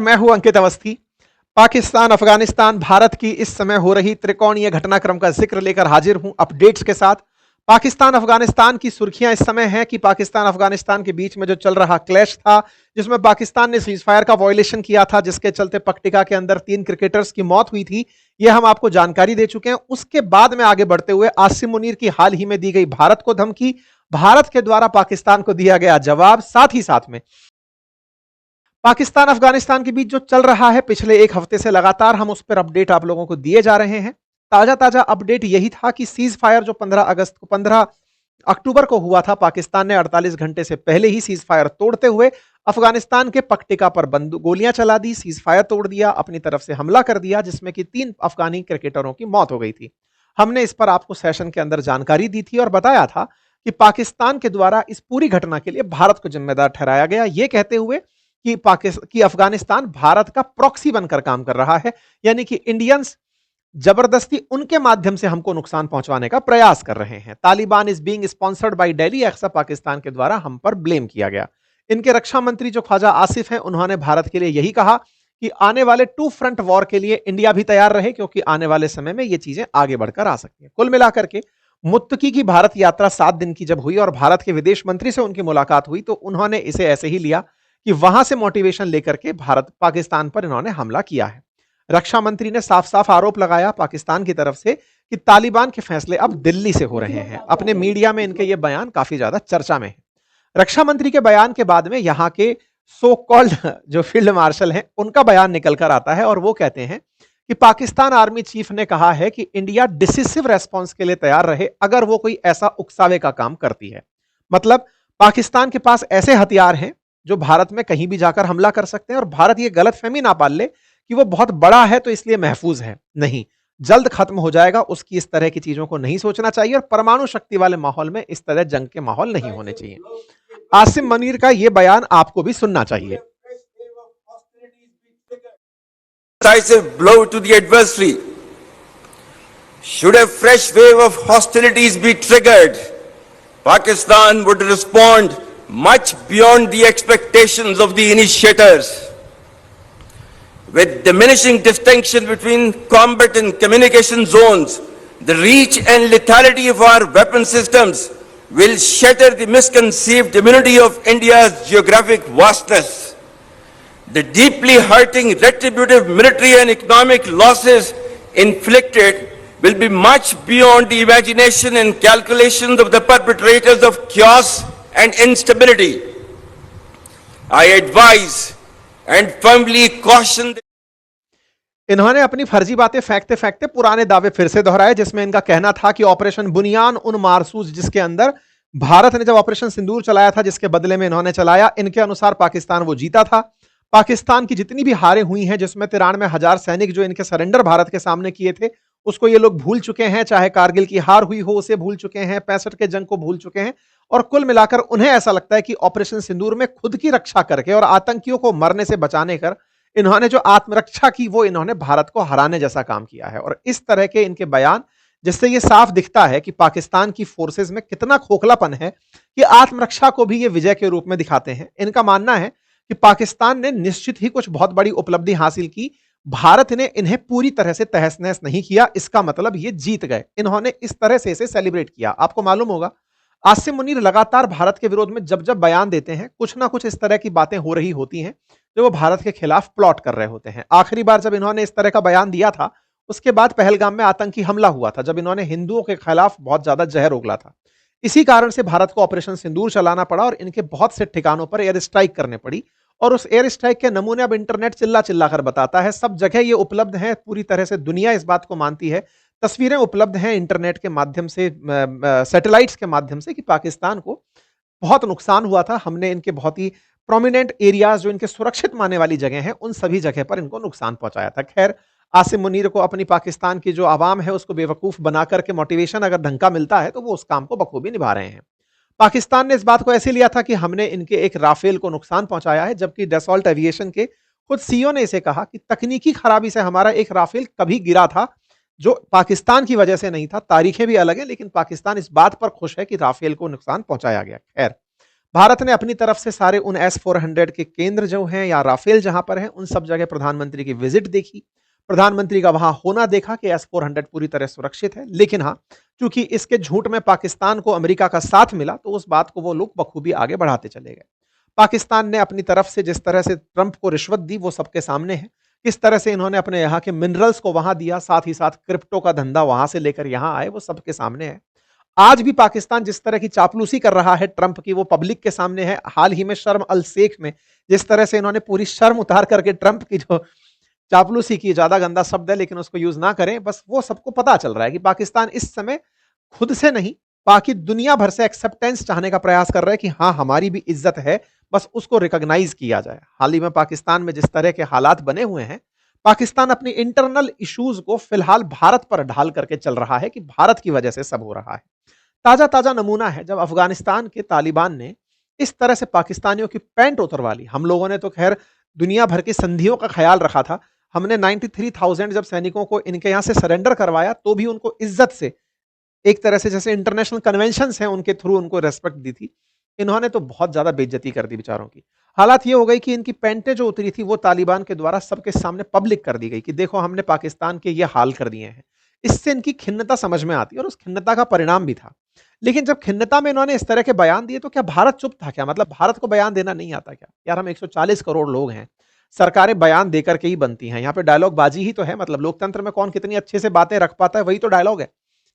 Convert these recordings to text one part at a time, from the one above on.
मैं हूं अंकित अवस्थी। पाकिस्तान अफगानिस्तान भारत की इस समय हो रही त्रिकोणीय घटनाक्रम का जिक्र लेकर हाजिर हूं अपडेट्स के साथ। पाकिस्तान अफगानिस्तान की सुर्खियां इस समय हैं कि पाकिस्तान अफगानिस्तान के बीच में जो चल रहा क्लैश था, जिसमें पाकिस्तान ने सीजफायर का वायलेशन किया था, जिसके चलते पक्टिका के अंदर 3 क्रिकेटर्स की मौत हुई थी, यह हम आपको जानकारी दे चुके हैं। उसके बाद में आगे बढ़ते हुए आसिम मुनीर की हाल ही में दी गई भारत को धमकी, भारत के द्वारा पाकिस्तान को दिया गया जवाब, साथ ही साथ में पाकिस्तान अफगानिस्तान के बीच जो चल रहा है पिछले एक हफ्ते से लगातार हम उस पर अपडेट आप लोगों को दिए जा रहे हैं। ताजा ताजा अपडेट यही था कि सीज फायर जो 15 अक्टूबर को हुआ था, पाकिस्तान ने 48 घंटे से पहले ही सीज फायर तोड़ते हुए अफगानिस्तान के पक्टिका पर गोलियां चला दी, सीज फायर तोड़ दिया, अपनी तरफ से हमला कर दिया, जिसमें कि 3 अफगानी क्रिकेटरों की मौत हो गई थी। हमने इस पर आपको सेशन के अंदर जानकारी दी थी और बताया था कि पाकिस्तान के द्वारा इस पूरी घटना के लिए भारत को जिम्मेदार ठहराया गया, यह कहते हुए कि अफगानिस्तान भारत का प्रॉक्सी बनकर काम कर रहा है, यानी कि इंडियंस जबरदस्ती उनके माध्यम से हमको नुकसान पहुंचवाने का प्रयास कर रहे हैं। Taliban is being sponsored by Delhi, ऐसा पाकिस्तान के द्वारा हम पर ब्लेम किया गया। इनके रक्षा मंत्री जो ख्वाजा आसिफ हैं, उन्होंने भारत के लिए यही कहा कि आने वाले 2 फ्रंट वॉर के लिए इंडिया भी तैयार रहे, क्योंकि आने वाले समय में ये चीजें आगे बढ़कर आ सकती हैं। कुल मिलाकर के मुत्तकी की भारत यात्रा 7 दिन की जब हुई और भारत के विदेश मंत्री से उनकी मुलाकात हुई, तो उन्होंने इसे ऐसे ही लिया कि वहां से मोटिवेशन लेकर के भारत पाकिस्तान पर इन्होंने हमला किया है। रक्षा मंत्री ने साफ साफ आरोप लगाया पाकिस्तान की तरफ से कि तालिबान के फैसले अब दिल्ली से हो रहे हैं। अपने मीडिया में इनके ये बयान काफी ज्यादा चर्चा में है। रक्षा मंत्री के बयान के बाद में यहां के सो कॉल्ड जो फील्ड मार्शल हैं, उनका बयान निकल कर आता है और वो कहते हैं कि पाकिस्तान आर्मी चीफ ने कहा है कि इंडिया डिसिसिव रेस्पॉन्स के लिए तैयार रहे अगर वो कोई ऐसा उकसावे का काम करती है। मतलब पाकिस्तान के पास ऐसे हथियार हैं जो भारत में कहीं भी जाकर हमला कर सकते हैं और भारत ये गलतफहमी ना पाल ले कि वो बहुत बड़ा है तो इसलिए महफूज है। नहीं, जल्द खत्म हो जाएगा, उसकी इस तरह की चीजों को नहीं सोचना चाहिए और परमाणु शक्ति वाले माहौल में इस तरह जंग के माहौल नहीं होने चाहिए। आसिम मुनीर का यह बयान आपको भी सुनना चाहिए। Decisive blow to the adversary. Should a fresh wave of hostilities be triggered, Pakistan would respond much beyond the expectations of the initiators. With diminishing distinction between combat and communication zones, the reach and lethality of our weapon systems will shatter the misconceived immunity of India's geographic vastness. The deeply hurting retributive military and economic losses inflicted will be much beyond the imagination and calculations of the perpetrators of chaos and instability. I advise and firmly caution. इन्होंने अपनी फर्जी बातें फेंकते फेंकते पुराने दावे फिर से दोहराए, जिसमें इनका कहना था कि ऑपरेशन बुनियान उन मारसूज जिसके अंदर भारत ने जब ऑपरेशन सिंदूर चलाया था, जिसके बदले में इन्होंने चलाया, इनके अनुसार पाकिस्तान वो जीता था। पाकिस्तान की जितनी भी हारें हुई हैं, जिसमें 93,000 सैनिक जो इनके सरेंडर भारत के सामने किए थे, उसको ये लोग भूल चुके हैं। चाहे कारगिल की हार हुई हो उसे भूल चुके हैं, 65 के जंग को भूल चुके हैं और कुल मिलाकर उन्हें ऐसा लगता है कि ऑपरेशन सिंदूर में खुद की रक्षा करके और आतंकियों को मरने से बचाने कर इन्होंने जो आत्मरक्षा की वो इन्होंने भारत को हराने जैसा काम किया है। और इस तरह के इनके बयान, जिससे ये साफ दिखता है कि पाकिस्तान की फोर्सेस में कितना खोखलापन है कि आत्मरक्षा को भी ये विजय के रूप में दिखाते हैं। इनका मानना है कि पाकिस्तान ने निश्चित ही कुछ बहुत बड़ी उपलब्धि हासिल की, भारत ने इन्हें पूरी तरह से तहस नहस नहीं किया, इसका मतलब ये जीत गए। इन्होंने इस तरह से इसे सेलिब्रेट किया। आपको मालूम होगा आसिम मुनीर लगातार भारत के विरोध में जब जब बयान देते हैं, कुछ ना कुछ इस तरह की बातें हो रही होती हैं जो वो भारत के खिलाफ प्लॉट कर रहे होते हैं। आखिरी बार जब इन्होंने इस तरह का बयान दिया था, उसके बाद पहलगाम में आतंकी हमला हुआ था, जब इन्होंने हिंदुओं के खिलाफ बहुत ज्यादा जहर उगला था। इसी कारण से भारत को ऑपरेशन सिंदूर चलाना पड़ा और इनके बहुत से ठिकानों पर एयर स्ट्राइक करने पड़ी। और उस एयर स्ट्राइक के नमूने अब इंटरनेट चिल्ला चिल्ला कर बताता है, सब जगह ये उपलब्ध है, पूरी तरह से दुनिया इस बात को मानती है, तस्वीरें उपलब्ध हैं इंटरनेट के माध्यम से, सैटेलाइट्स के माध्यम से, कि पाकिस्तान को बहुत नुकसान हुआ था। हमने इनके बहुत ही प्रोमिनेंट एरियाज जो इनके सुरक्षित मानने वाली जगह हैं, उन सभी जगह पर इनको नुकसान पहुंचाया था। खैर, आसिम मुनीर को अपनी पाकिस्तान की जो आवाम है उसको बेवकूफ बना करके मोटिवेशन अगर ढंग का मिलता है तो वो उस काम को बखूबी निभा रहे हैं। पाकिस्तान ने इस बात को ऐसे लिया था कि हमने इनके एक राफेल को नुकसान पहुंचाया है, जबकि डसॉल्ट एविएशन के खुद सीईओ ने इसे कहा कि तकनीकी खराबी से हमारा एक राफेल कभी गिरा था, जो पाकिस्तान की वजह से नहीं था। तारीखें भी अलग हैं, लेकिन पाकिस्तान इस बात पर खुश है कि राफेल को नुकसान पहुंचाया गया। खैर, भारत ने अपनी तरफ से सारे उन S-400 के केंद्र जो हैं या राफेल जहां पर हैं, उन सब जगह प्रधानमंत्री की विजिट देखी, प्रधानमंत्री का वहां होना देखा कि S-400 पूरी तरह सुरक्षित है। लेकिन हाँ, चूंकि इसके झूठ में पाकिस्तान को अमेरिका का साथ मिला, तो उस बात को वो लोग बखूबी आगे बढ़ाते चले गए। पाकिस्तान ने अपनी तरफ से जिस तरह से ट्रंप को रिश्वत दी, वो सबके सामने है। किस तरह से इन्होंने अपने यहाँ के मिनरल्स को वहां दिया, साथ ही साथ क्रिप्टो का धंधा वहां से लेकर यहां आए, वो सबके सामने है। आज भी पाकिस्तान जिस तरह की चापलूसी कर रहा है ट्रंप की, वो पब्लिक के सामने है। हाल ही में शर्म अल शेख में जिस तरह से इन्होंने पूरी शर्म उतार करके ट्रंप की जो चापलूसी की, ज्यादा गंदा शब्द है लेकिन उसको यूज ना करें, बस वो सबको पता चल रहा है कि पाकिस्तान इस समय खुद से नहीं, बाकी दुनिया भर से एक्सेप्टेंस चाहने का प्रयास कर रहा है कि हाँ, हमारी भी इज्जत है, बस उसको रिकॉग्नाइज किया जाए। हाल ही में पाकिस्तान में जिस तरह के हालात बने हुए हैं, पाकिस्तान अपनी इंटरनल इश्यूज को फिलहाल भारत पर ढाल करके चल रहा है कि भारत की वजह से सब हो रहा है। ताजा ताजा नमूना है जब अफगानिस्तान के तालिबान ने इस तरह से पाकिस्तानियों की पैंट उतरवा ली। हम लोगों ने तो खैर दुनिया भर की संधियों का ख्याल रखा था। हमने 93,000 जब सैनिकों को इनके यहां से सरेंडर करवाया, तो भी उनको इज्जत से, एक तरह से जैसे इंटरनेशनल कन्वेंशंस हैं उनके थ्रू उनको रेस्पेक्ट दी थी। इन्होंने तो बहुत ज्यादा बेइज्जती कर दी बेचारों की। हालात ये हो गई कि इनकी पैंटें जो उतरी थी, वो तालिबान के द्वारा सबके सामने पब्लिक कर दी गई कि देखो, हमने पाकिस्तान के ये हाल कर दिए हैं। इससे इनकी खिन्नता समझ में आती है और उस खिन्नता का परिणाम भी था। लेकिन जब खिन्नता में इन्होंने इस तरह के बयान दिए, तो क्या भारत चुप था क्या? मतलब भारत को बयान देना नहीं आता क्या? यार, हम 140 करोड़ लोग हैं, सरकारें बयान देकर के ही बनती हैं। यहाँ पे डायलॉग बाजी ही तो है। मतलब लोकतंत्र में कौन कितनी अच्छे से बातें रख पाता है, वही तो डायलॉग है।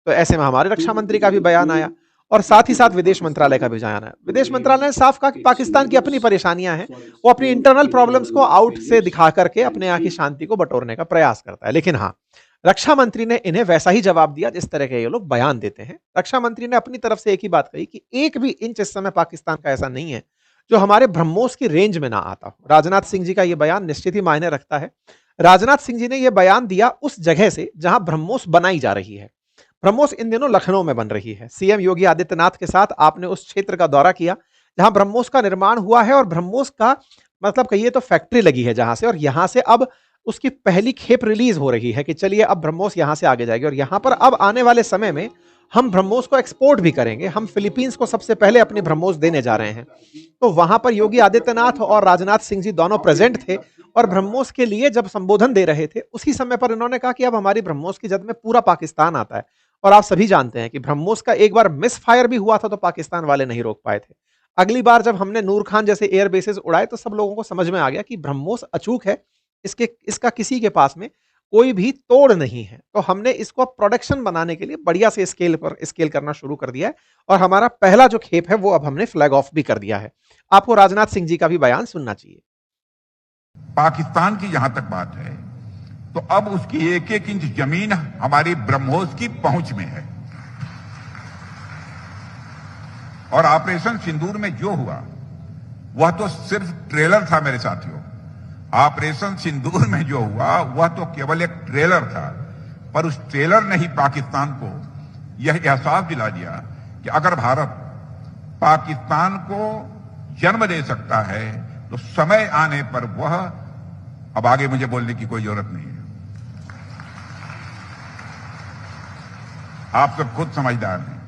तो ऐसे में हमारे रक्षा मंत्री का भी बयान आया और साथ ही साथ विदेश मंत्रालय का भी बयान आया। विदेश मंत्रालय ने साफ कहा कि पाकिस्तान की अपनी परेशानियां हैं, वो अपनी इंटरनल प्रॉब्लम्स को आउट से दिखा करके अपने यहाँ की शांति को बटोरने का प्रयास करता है। लेकिन हाँ, रक्षा मंत्री ने इन्हें वैसा ही जवाब दिया जिस तरह के ये लोग बयान देते हैं। रक्षा मंत्री ने अपनी तरफ से एक ही बात कही कि एक भी इंच इस समय पाकिस्तान का ऐसा नहीं है जो हमारे ब्रह्मोस की रेंज में ना आता हो। राजनाथ सिंह जी का यह बयान निश्चित ही मायने रखता है। राजनाथ सिंह जी ने यह बयान दिया उस जगह से जहां ब्रह्मोस बनाई जा रही है। ब्रह्मोस इन दिनों लखनऊ में बन रही है। सीएम योगी आदित्यनाथ के साथ आपने उस क्षेत्र का दौरा किया जहां ब्रह्मोस का निर्माण हुआ है और ब्रह्मोस का मतलब कहिए तो फैक्ट्री लगी है जहां से, और यहां से अब उसकी पहली खेप रिलीज हो रही है कि चलिए अब ब्रह्मोस यहां से आगे जाएगी और यहां पर अब आने वाले समय में हम ब्रह्मोस को एक्सपोर्ट भी करेंगे। हम फिलीपींस को सबसे पहले अपने ब्रह्मोस देने जा रहे हैं। तो वहां पर योगी आदित्यनाथ और राजनाथ सिंह जी दोनों प्रेजेंट थे और ब्रह्मोस के लिए जब संबोधन दे रहे थे, उसी समय पर इन्होंने कहा कि अब हमारी ब्रह्मोस की जद में पूरा पाकिस्तान आता है। और आप सभी जानते हैं कि ब्रह्मोस का एक बार मिस फायर भी हुआ था तो पाकिस्तान वाले नहीं रोक पाए थे। अगली बार जब हमने नूर खान जैसे एयर बेसेस उड़ाए तो सब लोगों को समझ में आ गया कि ब्रह्मोस अचूक है, इसका किसी के पास में कोई भी तोड़ नहीं है। तो हमने इसको प्रोडक्शन बनाने के लिए बढ़िया से स्केल करना शुरू कर दिया है और हमारा पहला जो खेप है वो अब हमने फ्लैग ऑफ भी कर दिया है। आपको राजनाथ सिंह जी का भी बयान सुनना चाहिए। पाकिस्तान की जहां तक बात है तो अब उसकी एक एक इंच जमीन हमारी ब्रह्मोस की पहुंच में है। और ऑपरेशन सिंदूर में जो हुआ वह तो सिर्फ ट्रेलर था मेरे साथियों। ऑपरेशन सिंदूर में जो हुआ वह तो केवल एक ट्रेलर था, पर उस ट्रेलर ने ही पाकिस्तान को यह एहसास दिला दिया कि अगर भारत पाकिस्तान को जन्म दे सकता है तो समय आने पर वह, अब आगे मुझे बोलने की कोई जरूरत नहीं है, आप सब खुद समझदार हैं।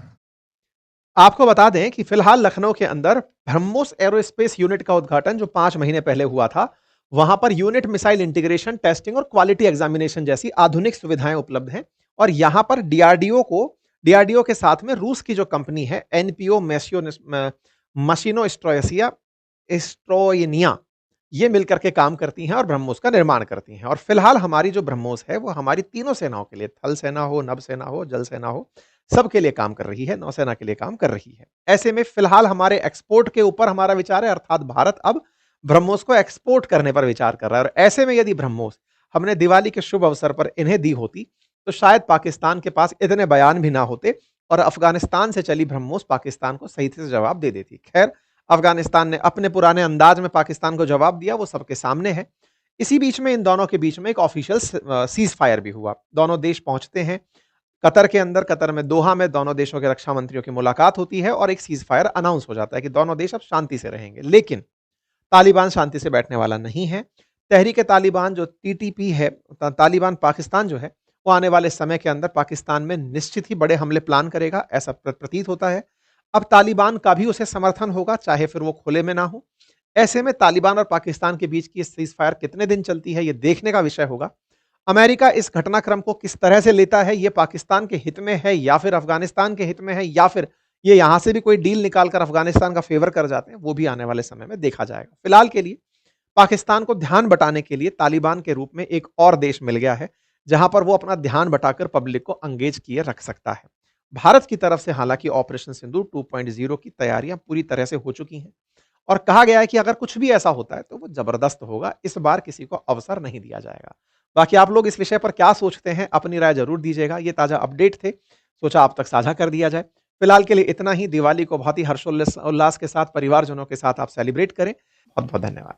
आपको बता दें कि फिलहाल लखनऊ के अंदर ब्रह्मोस एरोस्पेस यूनिट का उद्घाटन जो 5 महीने पहले हुआ था, वहां per unit missile integration, testing और क्वालिटी एग्जामिनेशन जैसी आधुनिक सुविधाएं उपलब्ध हैं। और यहां पर डीआरडीओ के साथ में रूस की जो कंपनी है एनपीओ मशीनो स्ट्रोयनिया, ये मिलकर के काम करती हैं और ब्रह्मोस का निर्माण करती हैं। और फिलहाल हमारी जो ब्रह्मोस है वो हमारी तीनों सेनाओं के लिए, थल सेना हो, नभ सेना हो, जल सेना हो, सबके लिए काम कर रही है, नौसेना के लिए काम कर रही है। ऐसे में फिलहाल हमारे एक्सपोर्ट के ऊपर हमारा विचार है, अर्थात भारत अब ब्रह्मोस को एक्सपोर्ट करने पर विचार कर रहा है। और ऐसे में यदि ब्रह्मोस हमने दिवाली के शुभ अवसर पर इन्हें दी होती तो शायद पाकिस्तान के पास इतने बयान भी ना होते और अफगानिस्तान से चली ब्रह्मोस पाकिस्तान को सही से जवाब दे देती। खैर, अफगानिस्तान ने अपने पुराने अंदाज में पाकिस्तान को जवाब दिया, वो सबके सामने है। इसी बीच में इन दोनों के बीच में एक ऑफिशियल सीज फायर भी हुआ। दोनों देश पहुंचते हैं कतर के अंदर, कतर में दोहा में दोनों देशों के रक्षा मंत्रियों की मुलाकात होती है और एक सीज फायर अनाउंस हो जाता है कि दोनों देश अब शांति से रहेंगे। लेकिन तालिबान शांति से बैठने वाला नहीं है। तहरीक तालिबान जो टीटीपी है, तालिबान पाकिस्तान जो है, वो आने वाले समय के अंदर पाकिस्तान में निश्चित ही बड़े हमले प्लान करेगा, ऐसा प्रतीत होता है। अब तालिबान का भी उसे समर्थन होगा, चाहे फिर वो खुले में ना हो। ऐसे में तालिबान और पाकिस्तान के बीच की सीज फायर कितने दिन चलती है, ये देखने का विषय होगा। अमेरिका इस घटनाक्रम को किस तरह से लेता है, ये पाकिस्तान के हित में है या फिर अफगानिस्तान के हित में है, या फिर ये यहां से भी कोई डील निकालकर अफगानिस्तान का फेवर कर जाते हैं, वो भी आने वाले समय में देखा जाएगा। फिलहाल के लिए पाकिस्तान को ध्यान बटाने के लिए तालिबान के रूप में एक और देश मिल गया है, जहां पर वो अपना ध्यान बटाकर पब्लिक को अंगेज किए रख सकता है। भारत की तरफ से हालांकि ऑपरेशन सिंदूर 2.0 की तैयारियां पूरी तरह से हो चुकी हैं और कहा गया है कि अगर कुछ भी ऐसा होता है तो वो जबरदस्त होगा, इस बार किसी को अवसर नहीं दिया जाएगा। बाकी आप लोग इस विषय पर क्या सोचते हैं, अपनी राय जरूर दीजिएगा। ये ताजा अपडेट थे, सोचा आप तक साझा कर दिया जाए। फिलहाल के लिए इतना ही। दिवाली को बहुत ही हर्षोल्लास के साथ परिवारजनों के साथ आप सेलिब्रेट करें। बहुत बहुत धन्यवाद।